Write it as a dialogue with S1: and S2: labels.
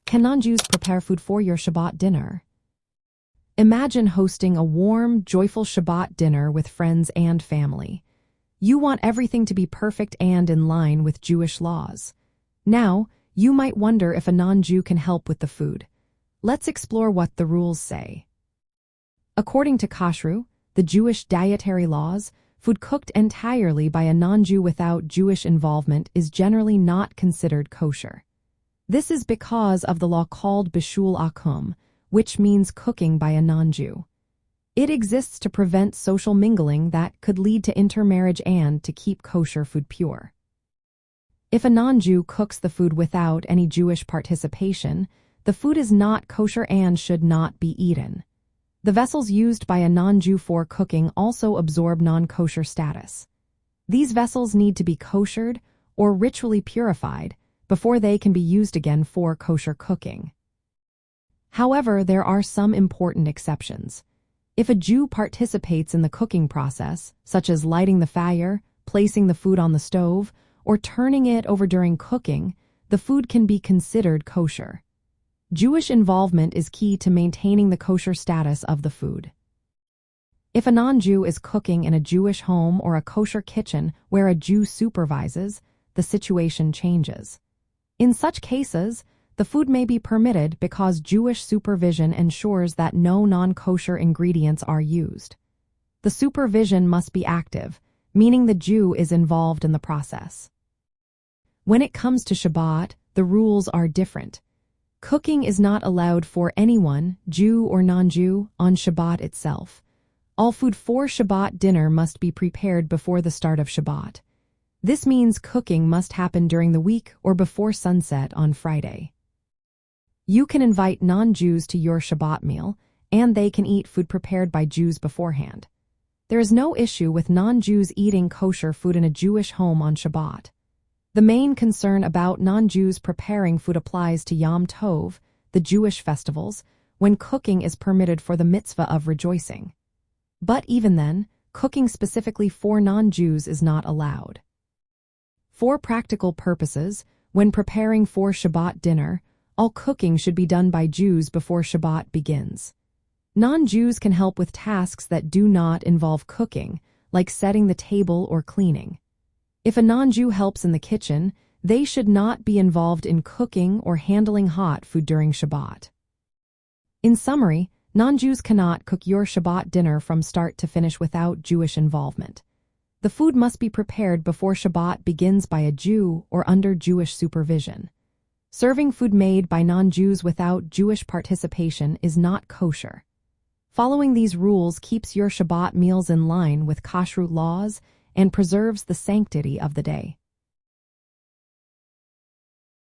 S1: Can non-Jews prepare food for your Shabbat dinner? Imagine hosting a warm, joyful Shabbat dinner with friends and family. You want everything to be perfect and in line with Jewish laws. Now, you might wonder if a non-Jew can help with the food. Let's explore what the rules say. According to Kashrut, the Jewish dietary laws, food cooked entirely by a non-Jew without Jewish involvement is generally not considered kosher. This is because of the law called bishul akum, which means cooking by a non-Jew. It exists to prevent social mingling that could lead to intermarriage and to keep kosher food pure. If a non-Jew cooks the food without any Jewish participation, the food is not kosher and should not be eaten. The vessels used by a non-Jew for cooking also absorb non-kosher status. These vessels need to be koshered or ritually purified before they can be used again for kosher cooking. However, there are some important exceptions. If a Jew participates in the cooking process, such as lighting the fire, placing the food on the stove, or turning it over during cooking, the food can be considered kosher. Jewish involvement is key to maintaining the kosher status of the food. If a non-Jew is cooking in a Jewish home or a kosher kitchen where a Jew supervises, the situation changes. In such cases, the food may be permitted because Jewish supervision ensures that no non-kosher ingredients are used. The supervision must be active, meaning the Jew is involved in the process. When it comes to Shabbat, the rules are different. Cooking is not allowed for anyone, Jew or non-Jew, on Shabbat itself. All food for Shabbat dinner must be prepared before the start of Shabbat. This means cooking must happen during the week or before sunset on Friday. You can invite non-Jews to your Shabbat meal, and they can eat food prepared by Jews beforehand. There is no issue with non-Jews eating kosher food in a Jewish home on Shabbat. The main concern about non-Jews preparing food applies to Yom Tov, the Jewish festivals, when cooking is permitted for the mitzvah of rejoicing. But even then, cooking specifically for non-Jews is not allowed. For practical purposes, when preparing for Shabbat dinner, all cooking should be done by Jews before Shabbat begins. Non-Jews can help with tasks that do not involve cooking, like setting the table or cleaning. If a non-Jew helps in the kitchen, they should not be involved in cooking or handling hot food during Shabbat. In summary, non-Jews cannot cook your Shabbat dinner from start to finish without Jewish involvement. The food must be prepared before Shabbat begins by a Jew or under Jewish supervision. Serving food made by non-Jews without Jewish participation is not kosher. Following these rules keeps your Shabbat meals in line with Kashrut laws and preserves the sanctity of the day.